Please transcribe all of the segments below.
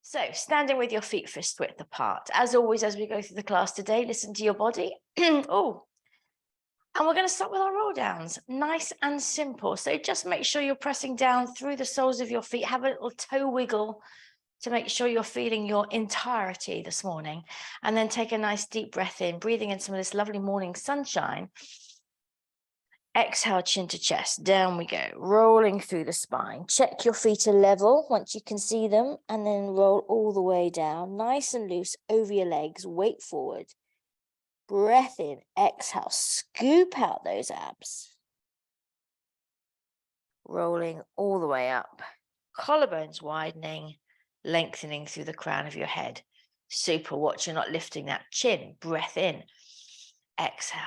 So standing with your feet fist width apart. As always, as we go through the class today, listen to your body. Oh, and we're going to start with our roll downs. Nice and simple. So just make sure you're pressing down through the soles of your feet. Have a little toe wiggle to make sure you're feeling your entirety this morning. And then take a nice deep breath in, breathing in some of this lovely morning sunshine. Exhale, chin to chest. Down we go, rolling through the spine. Check your feet are level once you can see them, and then roll all the way down, nice and loose over your legs. Weight forward. Breath in, exhale, scoop out those abs. Rolling all the way up. Collarbones widening, lengthening through the crown of your head. Super, watch you're not lifting that chin. Breath in, exhale.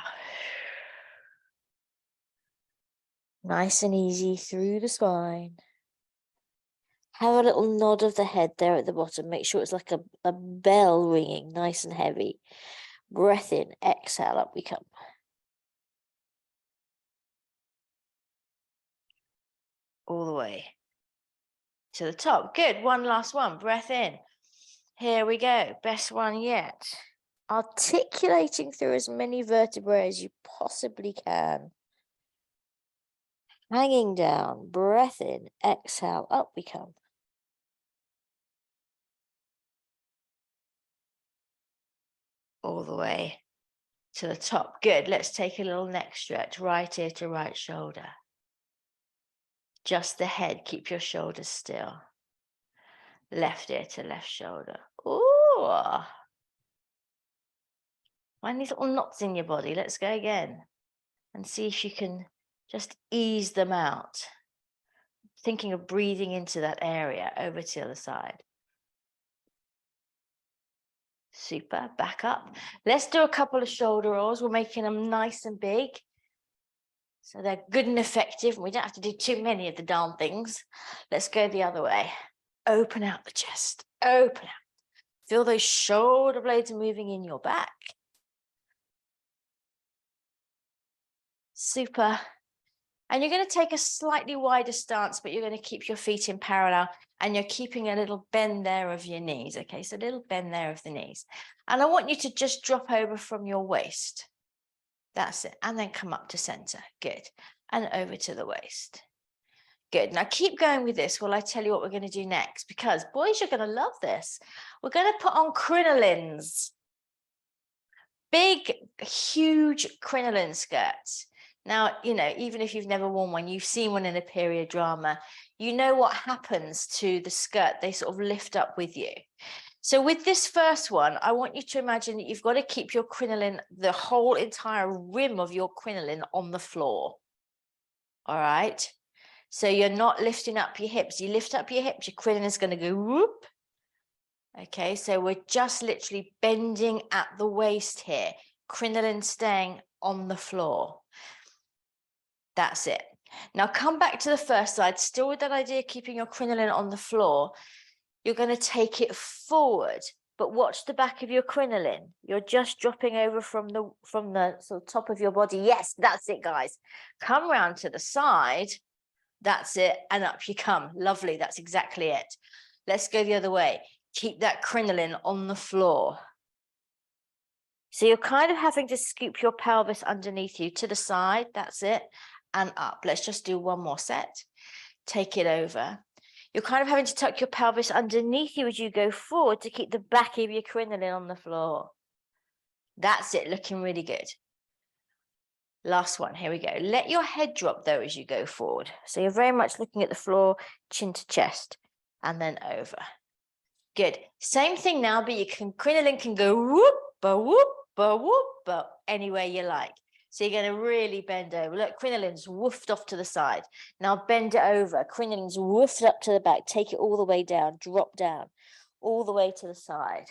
Nice and easy through the spine. Have a little nod of the head there at the bottom. Make sure it's like a bell ringing, nice and heavy. Breath in, exhale, up we come. All the way to the top. Good, one last one. Breath in. Here we go, best one yet. Articulating through as many vertebrae as you possibly can. Hanging down, breath in, exhale, up we come. All the way to the top. Good, let's take a little neck stretch, right ear to right shoulder. Just the head, keep your shoulders still. Left ear to left shoulder. Ooh. Find these little knots in your body. Let's go again. And see if you can just ease them out. Thinking of breathing into that area, over to the other side. Super, back up. Let's do a couple of shoulder rolls. We're making them nice and big. So they're good and effective. And we don't have to do too many of the darn things. Let's go the other way. Open out the chest, open out. Feel those shoulder blades moving in your back. Super. And you're going to take a slightly wider stance, but you're going to keep your feet in parallel and you're keeping a little bend there of your knees. Okay, so a little bend there of the knees. And I want you to just drop over from your waist. That's it. And then come up to center. Good. And over to the waist. Good. Now keep going with this while I tell you what we're going to do next, because boys, you're going to love this. We're going to put on crinolines. Big, huge crinoline skirts. Now, you know, even if you've never worn one, you've seen one in a period drama, you know what happens to the skirt. They sort of lift up with you. So with this first one, I want you to imagine that you've got to keep your crinoline, the whole entire rim of your crinoline on the floor. All right. So you're not lifting up your hips. You lift up your hips, your crinoline is going to go whoop. Okay, so we're just literally bending at the waist here. Crinoline staying on the floor. That's it. Now come back to the first side, still with that idea of keeping your crinoline on the floor. You're going to take it forward, but watch the back of your crinoline. You're just dropping over from the sort of top of your body. Yes, that's it, guys. Come round to the side. That's it, and up you come. Lovely, that's exactly it. Let's go the other way. Keep that crinoline on the floor. So you're kind of having to scoop your pelvis underneath you to the side. That's it, and up. Let's just do one more set. Take it over. You're kind of having to tuck your pelvis underneath you as you go forward to keep the back of your crinoline on the floor. That's it, looking really good. Last one, here we go. Let your head drop though as you go forward. So you're very much looking at the floor, chin to chest, and then over. Good. Same thing now, but crinoline can go whoop, ba whoop, ba whoop, ba anywhere you like. So you're going to really bend over. Look, crinoline's woofed off to the side. Now bend it over. Crinoline's woofed up to the back. Take it all the way down. Drop down. All the way to the side.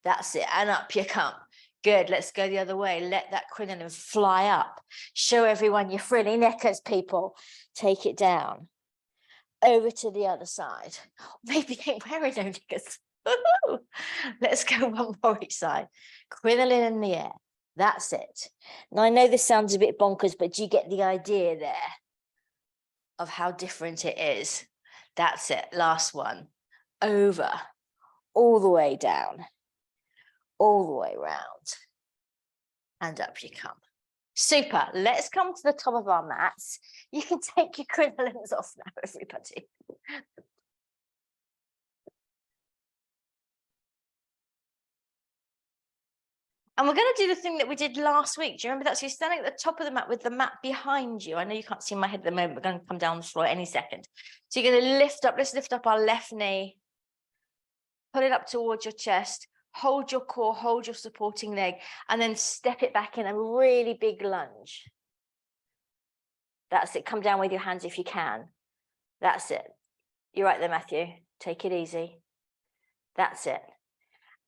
That's it. And up you come. Good. Let's go the other way. Let that crinoline fly up. Show everyone your frilly knickers, people. Take it down. Over to the other side. Maybe they ain't wearing no knickers. Let's go one more each side. Crinoline in the air. That's it. Now, I know this sounds a bit bonkers, but do you get the idea there of how different it is? That's it. Last one. Over. all the way down, all the way round, and up you come. Super. Let's come to the top of our mats. You can take your crinolines off now, everybody. And we're going to do the thing that we did last week. Do you remember that? So you're standing at the top of the mat with the mat behind you. I know you can't see my head at the moment. We're going to come down the floor any second. So you're going to lift up. Let's lift up our left knee. Put it up towards your chest. Hold your core, hold your supporting leg, and then step it back in a really big lunge. That's it. Come down with your hands if you can. That's it. You're right there, Matthew. Take it easy. That's it.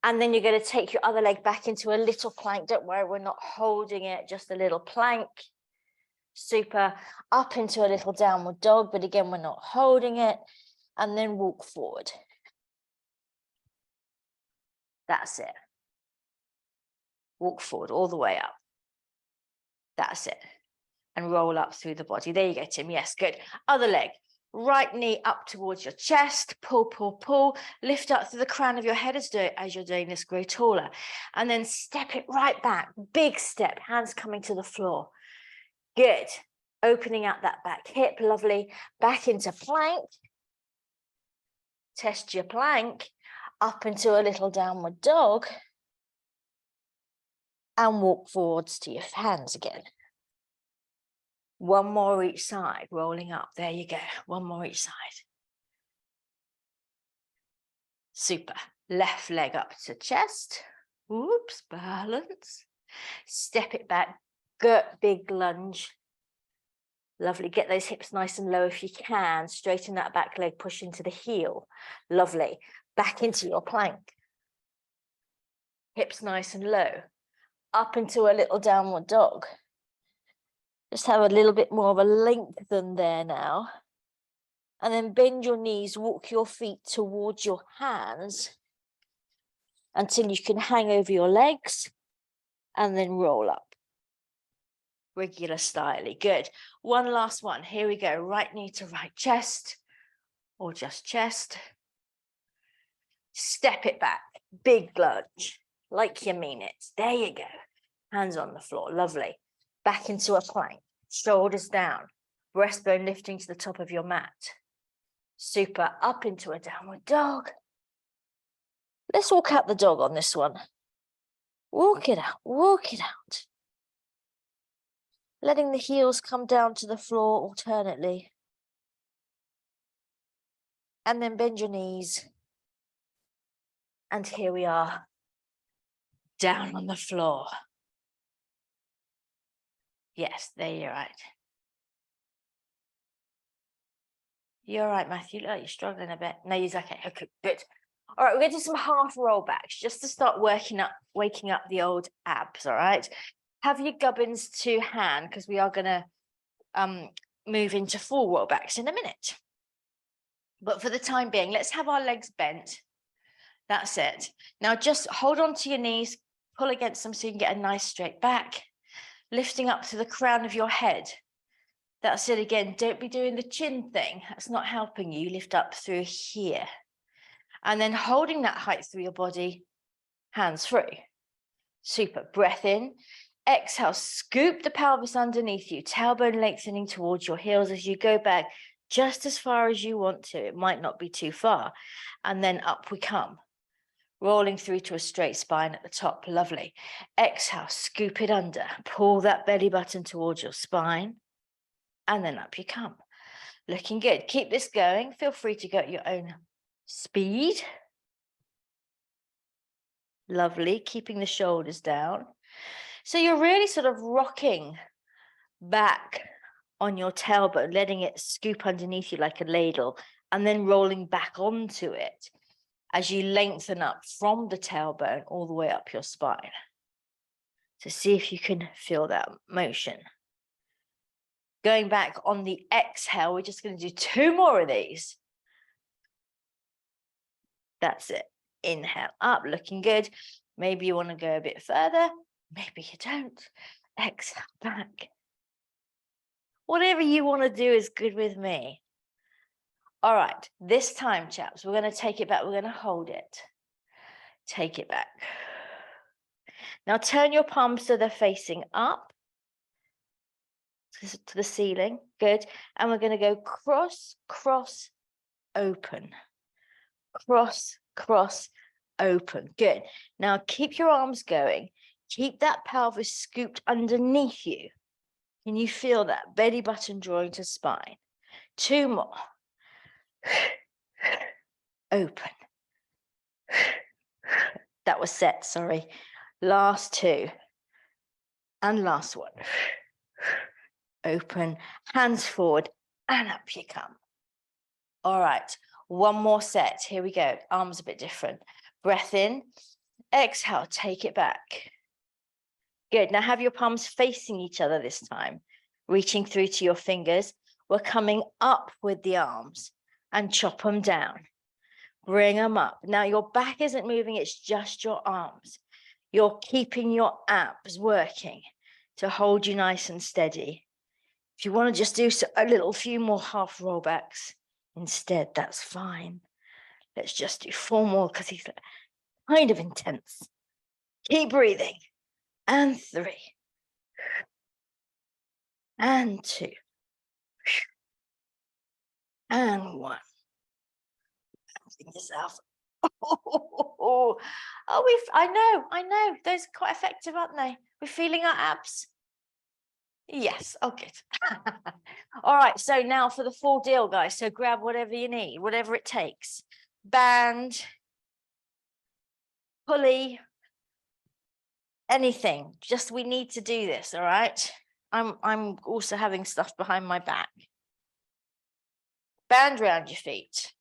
And then you're going to take your other leg back into a little plank. Don't worry, we're not holding it, just a little plank. Super. Up into a little downward dog, but again, we're not holding it. And then walk forward. That's it. Walk forward all the way up. That's it. And roll up through the body. There you go, Tim. Yes, good. Other leg. Right knee up towards your chest. Pull, pull, pull. Lift up through the crown of your head as you're doing this. Grow taller. And then step it right back. Big step. Hands coming to the floor. Good. Opening out that back hip. Lovely. Back into plank. Test your plank. Up into a little downward dog. And walk forwards to your hands again. One more each side, rolling up. There you go. One more each side. Super. Left leg up to chest. Whoops, balance. Step it back. Good big lunge. Lovely. Get those hips nice and low if you can. Straighten that back leg, push into the heel. Lovely. Back into your plank. Hips nice and low. Up into a little downward dog. Just have a little bit more of a lengthen there now. And then bend your knees, walk your feet towards your hands until you can hang over your legs and then roll up. Regular style. Good. One last one. Here we go. Right knee to right chest or just chest. Step it back. Big lunge. Like you mean it. There you go. Hands on the floor. Lovely. Back into a plank. Shoulders down. Breastbone lifting to the top of your mat. Super. Up into a downward dog. Let's walk out the dog on this one. Walk it out. Walk it out. Letting the heels come down to the floor alternately. And then bend your knees. And here we are. Down on the floor. Yes, there you're right. You're right, Matthew. Look, you're struggling a bit. No, you're okay. Okay, good. All right, we're going to do some half rollbacks just to start waking up the old abs, all right? Have your gubbins to hand because we are going to move into full rollbacks in a minute. But for the time being, let's have our legs bent. That's it. Now just hold on to your knees, pull against them so you can get a nice straight back, lifting up to the crown of your head. That's it again. Don't be doing the chin thing. That's not helping you. Lift up through here. And then holding that height through your body, hands free. Super. Breath in. Exhale. Scoop the pelvis underneath you. Tailbone lengthening towards your heels as you go back just as far as you want to. It might not be too far. And then up we come. Rolling through to a straight spine at the top. Lovely. Exhale. Scoop it under. Pull that belly button towards your spine. And then up you come. Looking good. Keep this going. Feel free to go at your own speed. Lovely. Keeping the shoulders down. So you're really sort of rocking back on your tailbone, letting it scoop underneath you like a ladle, and then rolling back onto it as you lengthen up from the tailbone all the way up your spine. So see if you can feel that motion. Going back on the exhale, we're just going to do 2 more of these. That's it. Inhale up, looking good. Maybe you want to go a bit further. Maybe you don't. Exhale back. Whatever you want to do is good with me. All right, this time, chaps, we're going to take it back. We're going to hold it. take it back. Now turn your palms so they're facing up to the ceiling. Good. And we're going to go cross, cross, open. Cross, cross, open. Good. Now keep your arms going. Keep that pelvis scooped underneath you. Can you feel that? Belly button drawing to spine. 2 more. Open. That was set, sorry. Last 2. And last one. Open, hands forward, and up you come. All right, one more set. Here we go. Arms a bit different. Breath in. Exhale, take it back. Good. Now have your palms facing each other this time. Reaching through to your fingers. We're coming up with the arms and chop them down. Bring them up. Now your back isn't moving, it's just your arms. You're keeping your abs working to hold you nice and steady. If you want to just do a few more half rollbacks instead, that's fine. Let's just do 4 more because he's kind of intense. Keep breathing. And 3. And 2. And 1. Yourself. I know. Those are quite effective, aren't they? We're feeling our abs. Yes, oh good. All right, so now for the full deal, guys. So grab whatever you need, whatever it takes. Band, pulley, anything. Just we need to do this, all right? I'm also having stuff behind my back. Band around your feet.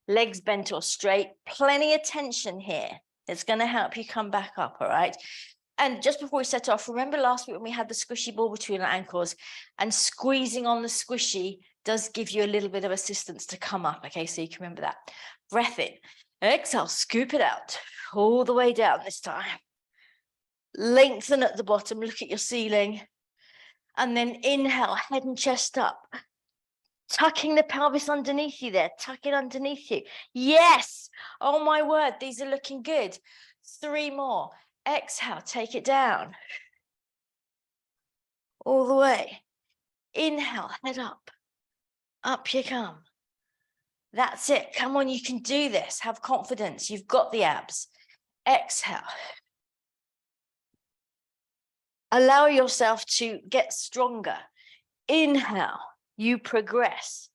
Legs bent or straight. Plenty of tension here. It's going to help you come back up, all right? And just before we set off, remember last week when we had the squishy ball between our ankles, and squeezing on the squishy does give you a little bit of assistance to come up, okay? So you can remember that. Breath in. Exhale, scoop it out. All the way down this time. Lengthen at the bottom, look at your ceiling. And then inhale, head and chest up. Tucking the pelvis underneath you there. Tuck it underneath you. Yes. Oh my word, these are looking good. 3 more. Exhale, take it down. All the way. Inhale, head up. Up you come. That's it. Come on, you can do this. Have confidence. You've got the abs. Exhale. Allow yourself to get stronger. Inhale, you progress.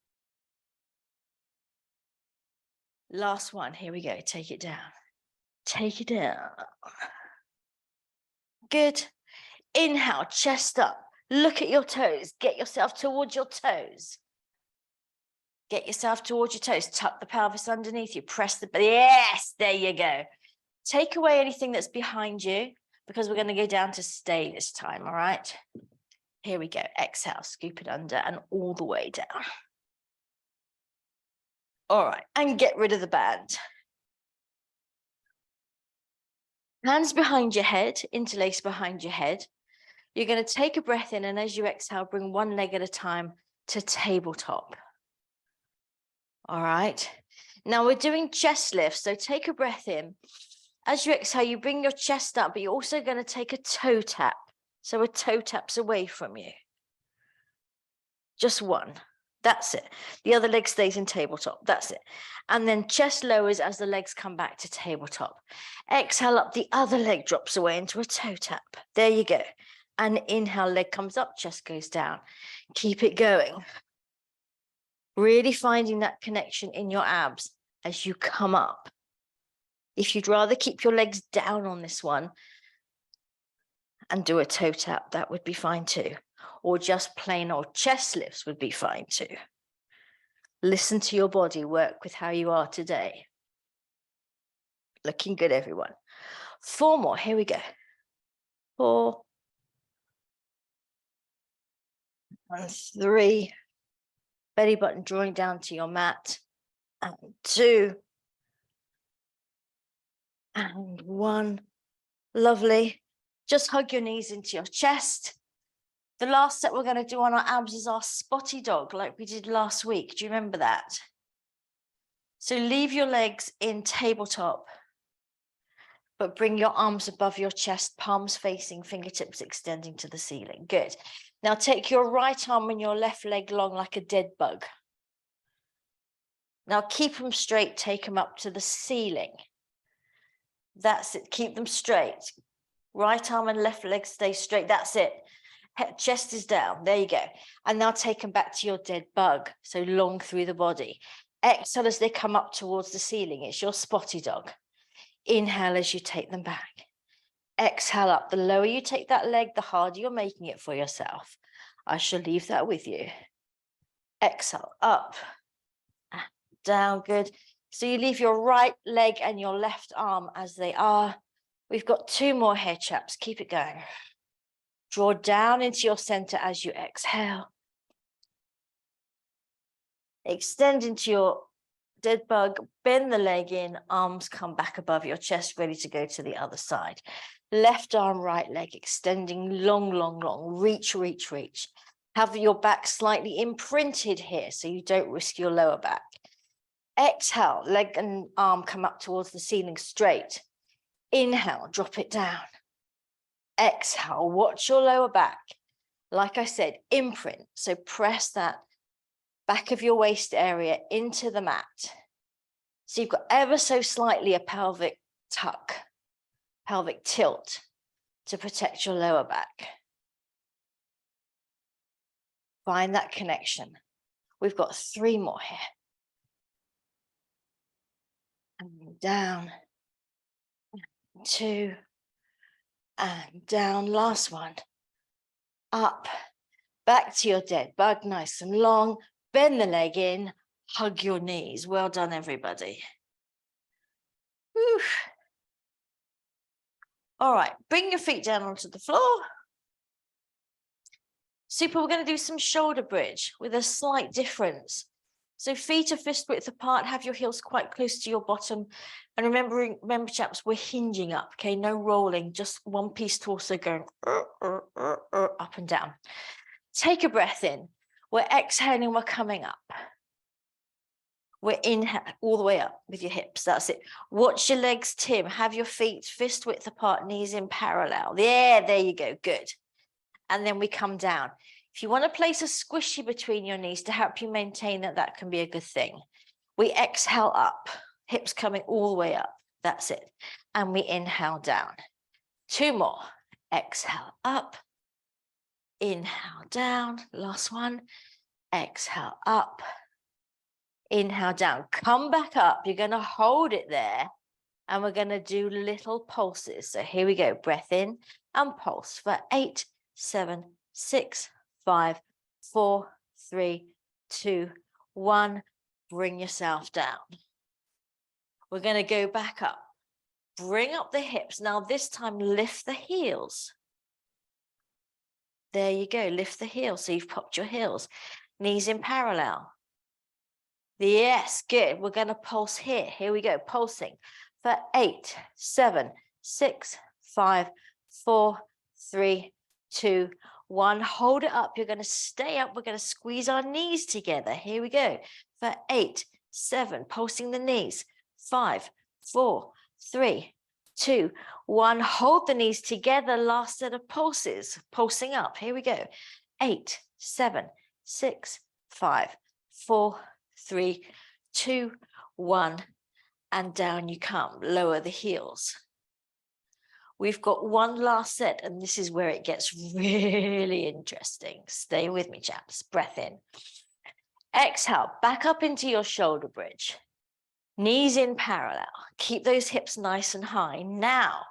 Last one. Here we go. Take it down. Take it down. Good. Inhale, chest up. Look at your toes. Get yourself towards your toes. Get yourself towards your toes. Tuck the pelvis underneath you. Press the... Yes, there you go. Take away anything that's behind you because we're going to go down to stay this time, all right? Here we go. Exhale, scoop it under and all the way down. All right, and get rid of the band. Hands behind your head, interlace behind your head. You're going to take a breath in, and as you exhale, bring one leg at a time to tabletop. All right. Now we're doing chest lifts. So take a breath in. As you exhale, you bring your chest up, but you're also going to take a toe tap. So a toe tap's away from you. Just one. That's it. The other leg stays in tabletop. That's it. And then chest lowers as the legs come back to tabletop. Exhale up, the other leg drops away into a toe tap. There you go. And inhale, leg comes up, chest goes down. Keep it going. Really finding that connection in your abs as you come up. If you'd rather keep your legs down on this one and do a toe tap, that would be fine too. Or just plain old chest lifts would be fine too. Listen to your body, work with how you are today. Looking good, everyone. 4 more, here we go. 4. And 3. Belly button drawing down to your mat. And 2. And 1. Lovely. Just hug your knees into your chest. The last set we're going to do on our abs is our spotty dog, like we did last week. Do you remember that? So leave your legs in tabletop, but bring your arms above your chest, palms facing, fingertips extending to the ceiling. Good. Now take your right arm and your left leg long like a dead bug. Now keep them straight, take them up to the ceiling. That's it, keep them straight. Right arm and left leg stay straight, that's it. Chest is down, there you go. And now take them back to your dead bug, so long through the body. Exhale as they come up towards the ceiling, it's your spotty dog. Inhale as you take them back. Exhale up, the lower you take that leg, the harder you're making it for yourself. I shall leave that with you. Exhale, up, down, good. So you leave your right leg and your left arm as they are. We've got 2 more here, chaps. Keep it going. Draw down into your center as you exhale. Extend into your dead bug, bend the leg in, arms come back above your chest, ready to go to the other side. Left arm, right leg, extending long, long, long. Reach, reach, reach. Have your back slightly imprinted here so you don't risk your lower back. Exhale, leg and arm come up towards the ceiling straight. Inhale, drop it down. Exhale, watch your lower back. Like I said, imprint. So press that back of your waist area into the mat. So you've got ever so slightly a pelvic tuck, pelvic tilt to protect your lower back. Find that connection. We've got 3 more here. And down, 2, and down, last one. Up, back to your dead bug, nice and long. Bend the leg in, hug your knees. Well done, everybody. Whew. All right, bring your feet down onto the floor. Super, we're going to do some shoulder bridge with a slight difference. So feet are fist width apart, have your heels quite close to your bottom. And remember chaps, we're hinging up, okay? No rolling, just one piece torso going up and down. Take a breath in. We're exhaling, we're coming up. We're inhale all the way up with your hips, that's it. Watch your legs, Tim. Have your feet fist width apart, knees in parallel. Yeah, there you go, good. And then we come down. If you want to place a squishy between your knees to help you maintain that, that can be a good thing. We exhale up, hips coming all the way up. That's it. And we inhale down. 2 more. Exhale up. Inhale down. Last one. Exhale up. Inhale down. Come back up. You're going to hold it there. And we're going to do little pulses. So here we go. Breath in and pulse for 8, 7, 6, 5, 4, 3, 2, 1. Bring yourself down. We're going to go back up. Bring up the hips. Now this time lift the heels. There you go. Lift the heels. So you've popped your heels. Knees in parallel. Yes, good. We're going to pulse here. Here we go. Pulsing for 8, 7, 6, 5, 4, 3, 2, 1. Hold it up. You're going to stay up. We're going to squeeze our knees together. Here we go. For 8, 7, pulsing the knees. 5, 4, 3, 2, 1. Hold the knees together. Last set of pulses. Pulsing up. Here we go. 8, 7, 6, 5, 4, 3, 2, 1. And down you come. Lower the heels. We've got one last set, and this is where it gets really interesting. Stay with me, chaps. Breath in. Exhale, back up into your shoulder bridge. Knees in parallel. Keep those hips nice and high. Now,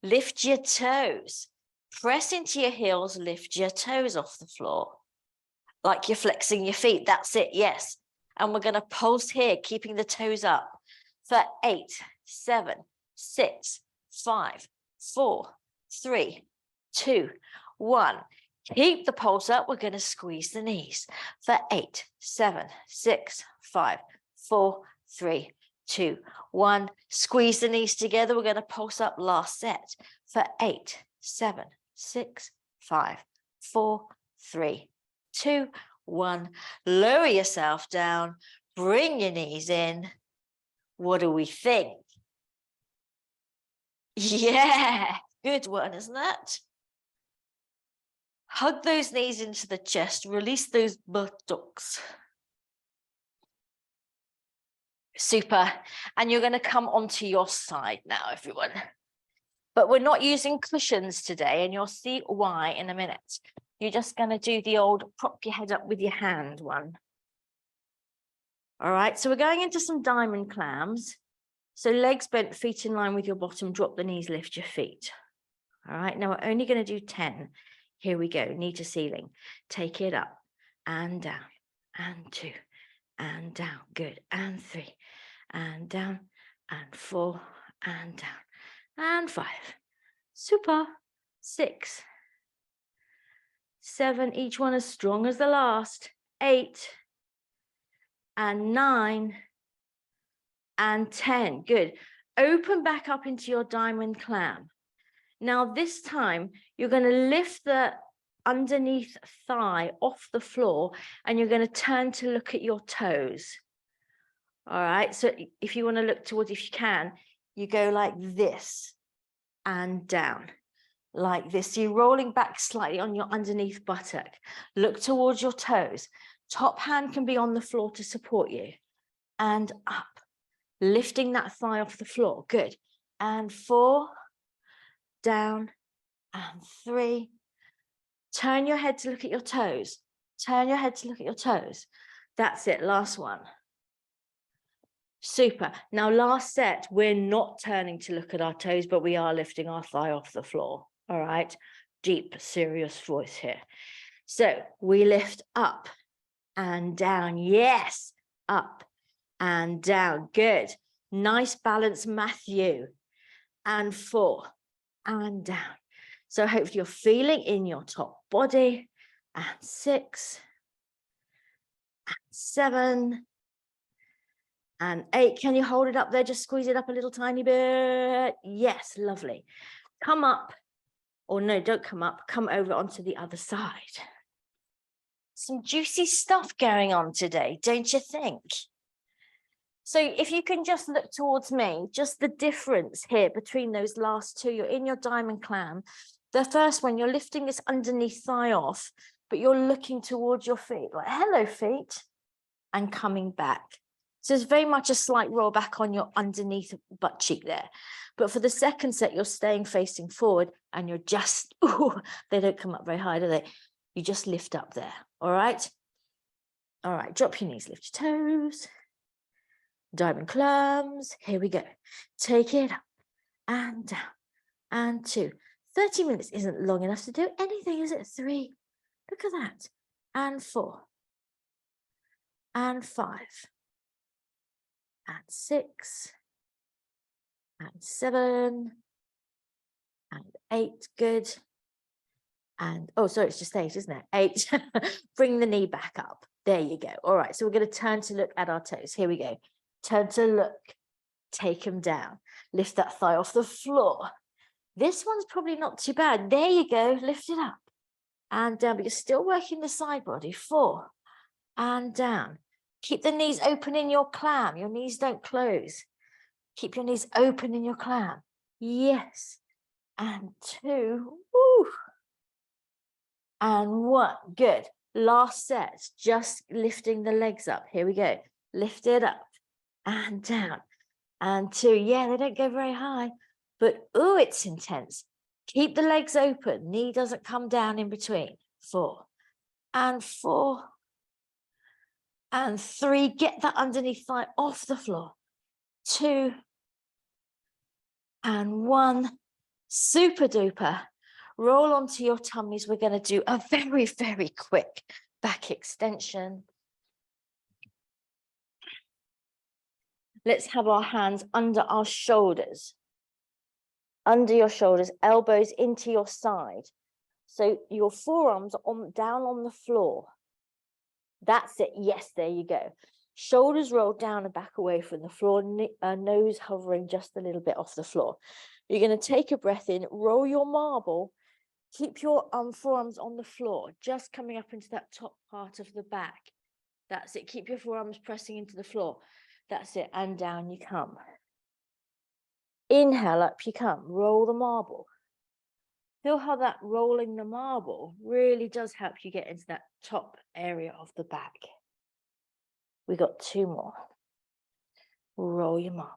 lift your toes. Press into your heels, lift your toes off the floor. Like you're flexing your feet. That's it, yes. And we're going to pulse here, keeping the toes up. For 8, 7, 6, 5, 4, 3, 2, 1. Keep the pulse up. We're going to squeeze the knees. For 8, 7, 6, 5, 4, 3, 2, 1. Squeeze the knees together. We're going to pulse up. Last set. For 8, 7, 6, 5, 4, 3, 2, 1. Lower yourself down. Bring your knees in. What do we think? Yeah, good one, isn't that? Hug those knees into the chest, release those buttocks. Super. And you're going to come onto your side now, everyone. But we're not using cushions today, and you'll see why in a minute. You're just going to do the old prop your head up with your hand one. All right, so we're going into some diamond clams. So legs bent, feet in line with your bottom, drop the knees, lift your feet. All right, now we're only going to do 10. Here we go, knee to ceiling. Take it up and down, and 2, and down. Good, and 3, and down, and 4, and down, and 5. Super. 6, 7, each one as strong as the last. 8, and 9, and 10. Good. Open back up into your diamond clam. Now this time you're going to lift the underneath thigh off the floor, and you're going to turn to look at your toes. All right, so if you want to look towards, if you can, you go like this and down like this. So you're rolling back slightly on your underneath buttock. Look towards your toes. Top hand can be on the floor to support you, and up, lifting that thigh off the floor. Good. And 4, down, and 3. Turn your head to look at your toes. Turn your head to look at your toes. That's it. Last one. Super. Now, last set, we're not turning to look at our toes, but we are lifting our thigh off the floor. All right. Deep, serious voice here. So we lift up and down. Yes. Up and down. Good. Nice balance, Matthew. And 4 and down. So hopefully you're feeling in your top body. And 6 and 7 and 8. Can you hold it up there? Just squeeze it up a little tiny bit. Yes, lovely. Come up, or no, don't come up. Come over onto the other side. Some juicy stuff going on today, don't you think? So if you can just look towards me, just the difference here between those last two. You're in your diamond clam. The first one, you're lifting this underneath thigh off, but you're looking towards your feet, like, hello, feet, and coming back. So it's very much a slight roll back on your underneath butt cheek there. But for the second set, you're staying facing forward, and you're just, ooh, they don't come up very high, do they? You just lift up there, all right? All right, drop your knees, lift your toes. Diamond clams, here we go. Take it up and down and 2. 30 minutes isn't long enough to do anything, is it? 3, look at that. And 4 and 5 and 6 and 7 and 8, good. And, oh, sorry, it's just 8, isn't it? 8, bring the knee back up. There you go. All right, so we're going to turn to look at our toes. Here we go. Turn to look, take them down, lift that thigh off the floor. This one's probably not too bad. There you go, lift it up and down, but you're still working the side body. 4 and down. Keep the knees open in your clam. Your knees don't close. Keep your knees open in your clam. Yes. And 2. Woo. And 1. Good. Last set, just lifting the legs up. Here we go. Lift it up and down. And 2. Yeah, they don't go very high, but oh, it's intense. Keep the legs open. Knee doesn't come down in between. 4 and 4 and 3. Get that underneath thigh off the floor. 2 and 1. Super duper. Roll onto your tummies. We're going to do a very, very quick back extension. Let's have our hands under our shoulders. Under your shoulders, elbows into your side. So your forearms are down on the floor. That's it. Yes, there you go. Shoulders rolled down and back away from the floor, nose hovering just a little bit off the floor. You're going to take a breath in, roll your marble, keep your forearms on the floor, just coming up into that top part of the back. That's it. Keep your forearms pressing into the floor. That's it. And down you come. Inhale, up you come. Roll the marble. Feel how that rolling the marble really does help you get into that top area of the back. We got 2 more. Roll your marble.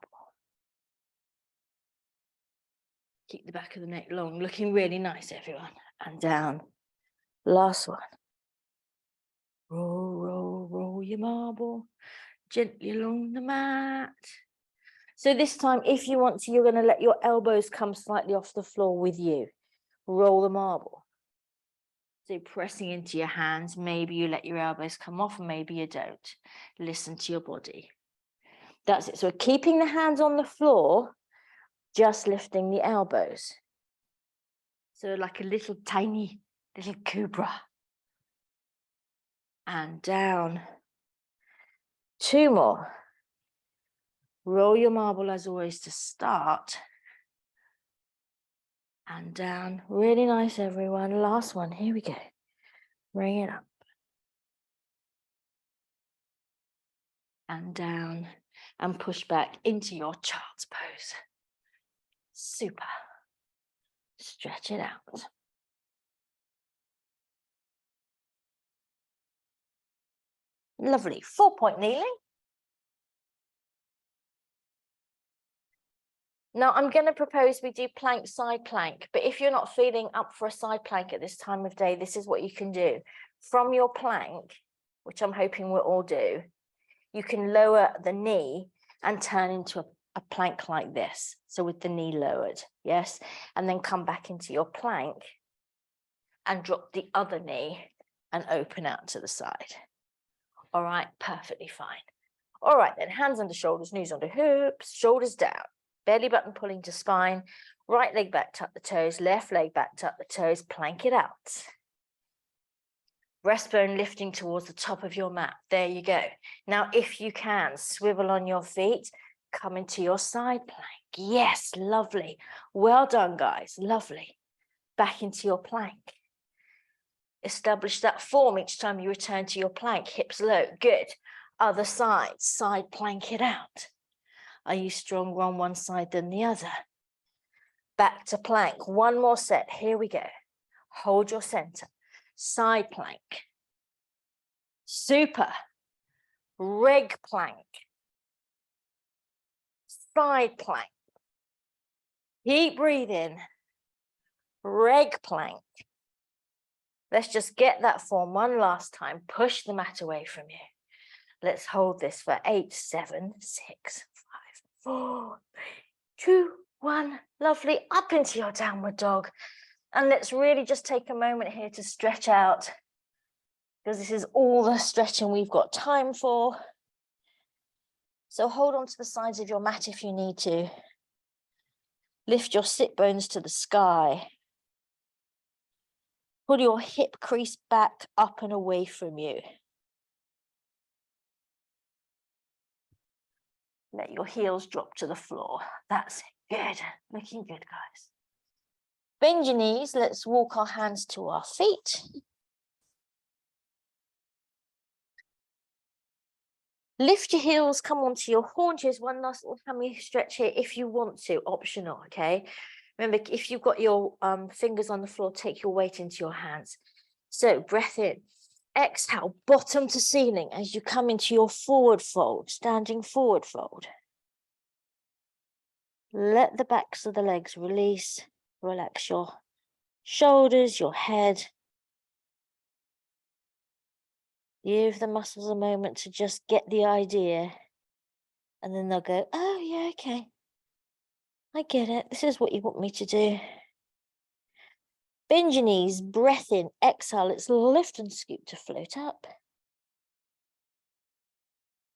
Keep the back of the neck long, looking really nice, everyone. And down. Last one. Roll, roll, roll your marble gently along the mat. So this time, if you want to, you're going to let your elbows come slightly off the floor with you. Roll the marble. So pressing into your hands, maybe you let your elbows come off, maybe you don't. Listen to your body. That's it. So we're keeping the hands on the floor, just lifting the elbows. So like a little tiny little cobra. And down. 2 more. Roll your marble as always to start. And down. Really nice, everyone. Last one. Here we go. Bring it up. And down. And push back into your child's pose. Super. Stretch it out. Lovely. 4-point kneeling. Now I'm going to propose we do plank, side plank, but if you're not feeling up for a side plank at this time of day, this is what you can do. From your plank, which I'm hoping we'll all do, you can lower the knee and turn into a plank like this. So with the knee lowered, yes, and then come back into your plank and drop the other knee and open out to the side. All right, perfectly fine. All right, then hands under shoulders, knees under hips, shoulders down. Belly button pulling to spine, right leg back, tuck the toes, left leg back, tuck the toes, plank it out. Breastbone lifting towards the top of your mat. There you go. Now, if you can, swivel on your feet, come into your side plank. Yes, lovely. Well done, guys. Lovely. Back into your plank. Establish that form each time you return to your plank. Hips low. Good. Other side. Side plank it out. Are you stronger on one side than the other? Back to plank. One more set. Here we go. Hold your center. Side plank. Super. Reg plank. Side plank. Keep breathing. Reg plank. Let's just get that form one last time. Push the mat away from you. Let's hold this for 8, 7, 6, 5, 4, 3, 2, 1. Lovely. Up into your downward dog. And let's really just take a moment here to stretch out, because this is all the stretching we've got time for. So hold on to the sides of your mat if you need to. Lift your sit bones to the sky. Pull your hip crease back, up and away from you. Let your heels drop to the floor. That's it. Good. Looking good, guys. Bend your knees. Let's walk our hands to our feet. Lift your heels, come onto your haunches. One last little hammy stretch here if you want to, optional, okay? Remember, if you've got your fingers on the floor, take your weight into your hands. So breath in, exhale, bottom to ceiling as you come into your forward fold, standing forward fold. Let the backs of the legs release, relax your shoulders, your head. Give the muscles a moment to just get the idea. And then they'll go, oh yeah, okay. I get it. This is what you want me to do. Bend your knees, breath in, exhale. Let's lift and scoop to float up.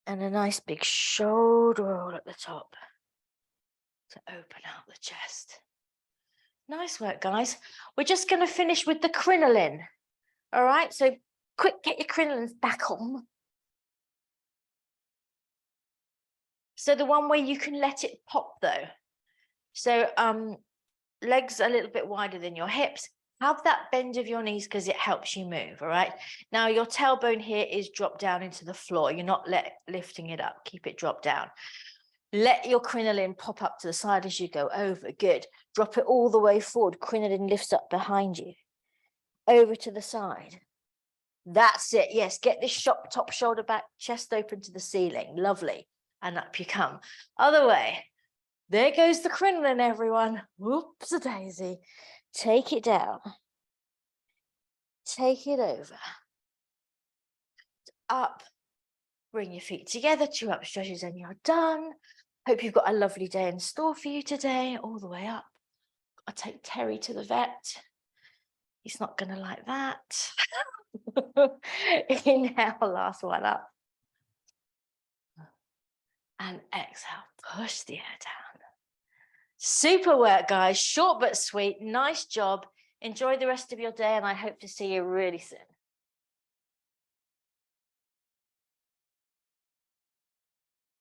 And a nice big shoulder roll at the top to open out the chest. Nice work, guys. We're just going to finish with the crinoline. All right, so quick, get your crinolines back on. So the one where you can let it pop though. So legs a little bit wider than your hips, Have that bend of your knees because it helps you move, all right? Now, your tailbone here is dropped down into the floor. You're not lifting it up. Keep it dropped down. Let your crinoline pop up to the side as you go over. Good. Drop it all the way forward. Crinoline lifts up behind you. Over to the side. That's it. Yes, get this top shoulder back, chest open to the ceiling. Lovely. And up you come. Other way. There goes the crinoline, everyone. Whoops-a-daisy. Take it down. Take it over. Up. Bring your feet together, 2 up stretches, and you're done. Hope you've got a lovely day in store for you today, all the way up. I'll take Terry to the vet. He's not going to like that. Inhale, last one up. And exhale, push the air down. Super work, guys. Short but sweet. Nice job. Enjoy the rest of your day, and I hope to see you really soon.